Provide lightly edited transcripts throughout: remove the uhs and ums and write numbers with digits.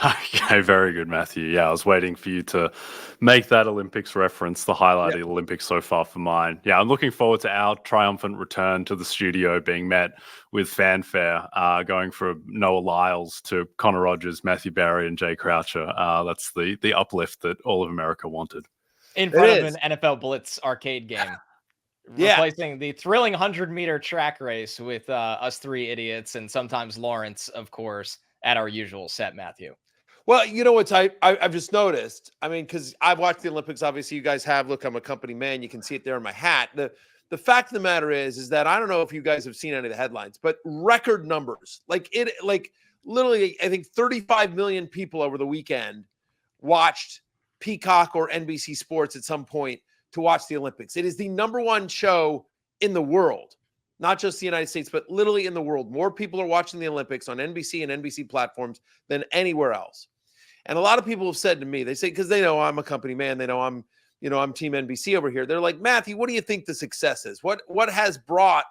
Okay, very good, Matthew. Yeah, I was waiting for you to make that Olympics reference, the highlight Yeah. of the Olympics so far for mine. Yeah, I'm looking forward to our triumphant return to the studio being met with fanfare, going from Noah Lyles to Connor Rogers, Matthew Barry, and Jay Croucher. That's the uplift that all of America wanted. In It front of is. an NFL Blitz arcade game. Yeah. Replacing the thrilling 100-meter track race with us three idiots and sometimes Lawrence, of course, at our usual set, Matthew. Well, you know what I've just noticed. I mean, because I've watched the Olympics. Obviously, you guys have. Look, I'm a company man. You can see it there in my hat. The fact of the matter is that I don't know if you guys have seen any of the headlines, but record numbers, like literally, I think 35 million people over the weekend watched Peacock or NBC Sports at some point to watch the Olympics. It is the number one show in the world, not just the United States, but literally in the world. More people are watching the Olympics on NBC and NBC platforms than anywhere else. And a lot of people have said to me, they say, because they know I'm a company man, they know I'm Team NBC over here. They're like, Matthew, what do you think the success is? What has brought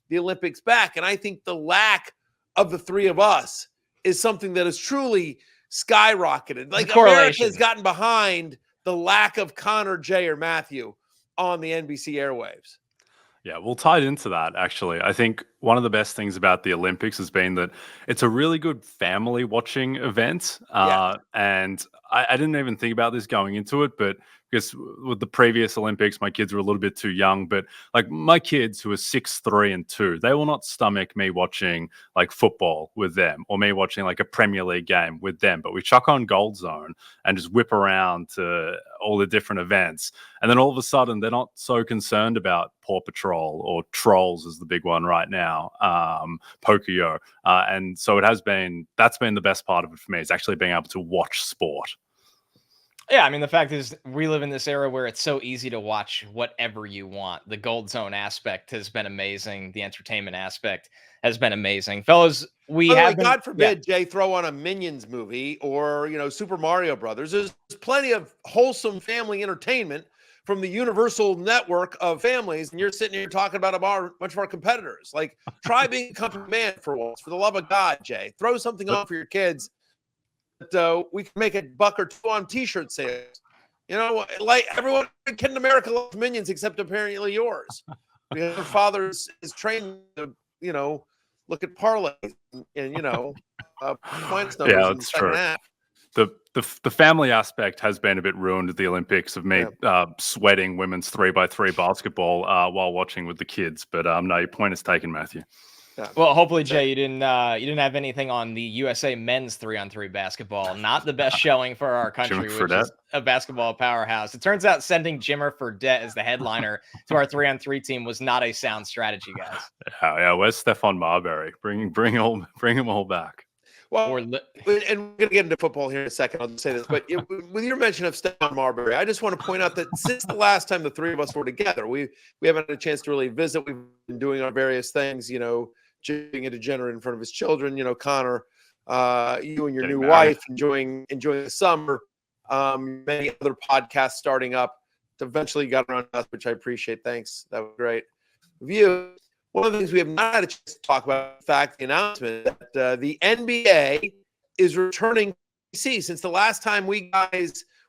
the Olympics back? And I think the lack of the three of us is something that has truly skyrocketed. Like America has gotten behind the lack of Connor, Jay, or Matthew on the NBC airwaves. Yeah, well, tied into that, actually, I think one of the best things about the Olympics has been that it's a really good family watching event. And I didn't even think about this going into it, but because with the previous Olympics, my kids were a little bit too young. But like my kids who are 6, 3, and 2, they will not stomach me watching like football with them or me watching like a Premier League game with them. But we chuck on Gold Zone and just whip around to all the different events. And then all of a sudden, they're not so concerned about Paw Patrol or Trolls is the big one right now, Pocoyo. And so that's been the best part of it for me, is actually being able to watch sport. Yeah, I mean, the fact is we live in this era where it's so easy to watch whatever you want. The Gold Zone aspect has been amazing. The entertainment aspect has been amazing. Fellas, God forbid Jay throw on a Minions movie or, Super Mario Brothers. There's plenty of wholesome family entertainment from the universal network of families, and you're sitting here talking about a bunch of our competitors. Like, try being a company man for once. For the love of God, Jay. Throw something on for your kids that we can make $1 or $2 on T-shirt sales. Like everyone in America loves Minions except apparently yours. Your father is trained to, look at parlays and points numbers in the second half. The family aspect has been a bit ruined at the Olympics of me sweating women's 3x3 basketball while watching with the kids. But no, your point is taken, Matthew. Yeah. Well, hopefully, Jay, you didn't have anything on the USA men's 3-on-3 basketball. Not the best showing for our country, which is a basketball powerhouse. It turns out sending Jimmer Fredette as the headliner to our 3-on-3 team was not a sound strategy, guys. Yeah. Where's Stephon Marbury? Bring them all back. Well, and we're going to get into football here in a second. I'll just say this, but with your mention of Stephon Marbury, I just want to point out that since the last time the three of us were together, we haven't had a chance to really visit. We've been doing our various things, being a degenerate in front of his children, Connor, you and your new wife enjoying the summer, many other podcasts starting up. Eventually got around to us, which I appreciate. Thanks. That was great. View. One of the things we have not had a chance to talk about, in fact, the announcement that the NBA is returning to NBC. Since the last time we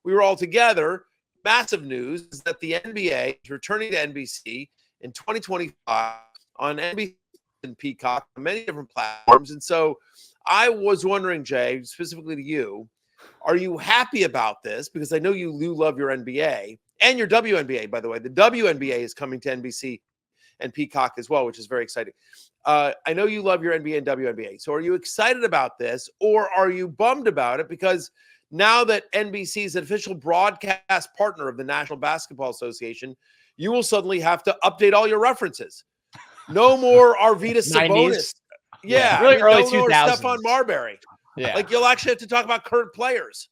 were all together, massive news is that the NBA is returning to NBC in 2025 on NBC and Peacock on many different platforms. And so I was wondering, Jay, specifically to you, are you happy about this? Because I know you love your NBA and your WNBA, by the way. The WNBA is coming to NBC and Peacock as well, which is very exciting. I know you love your NBA and WNBA. So are you excited about this, or are you bummed about it? Because now that NBC is an official broadcast partner of the National Basketball Association, you will suddenly have to update all your references. No more Arvydas Sabonis. Yeah, really early 2000s. No more Stephon Marbury. Yeah, like you'll actually have to talk about current players.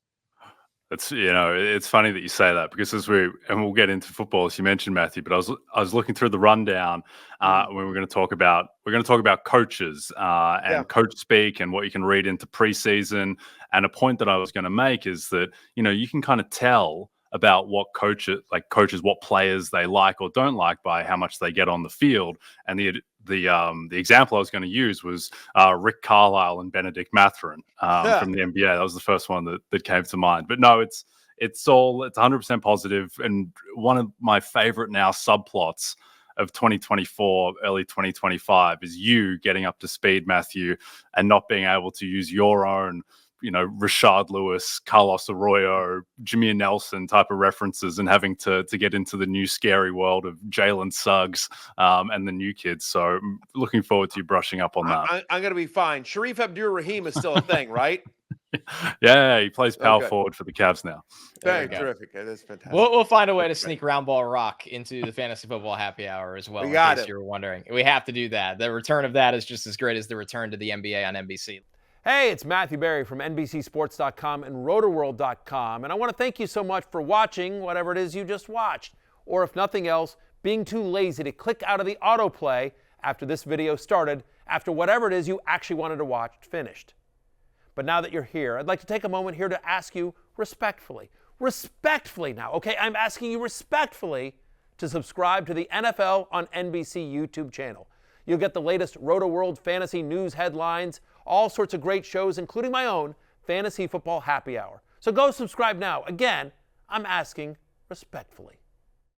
It's it's funny that you say that, because we'll get into football as you mentioned, Matthew. But I was looking through the rundown when we're going to talk about coaches and coach speak and what you can read into preseason. And a point that I was going to make is that you can kind of tell about what coaches, what players they like or don't like by how much they get on the field. And the example I was going to use was Rick Carlisle and Benedict Mathurin from the NBA. That was the first one that came to mind. But no, it's 100% positive, and one of my favorite now subplots of 2024, early 2025 is you getting up to speed, Matthew, and not being able to use your own, Rashard Lewis, Carlos Arroyo, Jameer Nelson type of references, and having to get into the new scary world of Jalen Suggs and the new kids. So I'm looking forward to you brushing up on that. I'm going to be fine. Sharif Abdur-Rahim is still a thing, right? Yeah, he plays power forward for the Cavs now. Very terrific. That's fantastic. We'll find a way to sneak Round Ball Rock into the Fantasy Football Happy Hour as well. We got in case you were wondering. We have to do that. The return of that is just as great as the return to the NBA on NBC. Hey, it's Matthew Berry from NBCSports.com and Rotoworld.com, and I want to thank you so much for watching whatever it is you just watched, or if nothing else, being too lazy to click out of the autoplay after this video started, after whatever it is you actually wanted to watch finished. But now that you're here, I'd like to take a moment here to ask you respectfully now, okay? I'm asking you respectfully to subscribe to the NFL on NBC YouTube channel. You'll get the latest Roto-World fantasy news headlines, all sorts of great shows, including my own Fantasy Football Happy Hour. So go subscribe now. Again, I'm asking respectfully.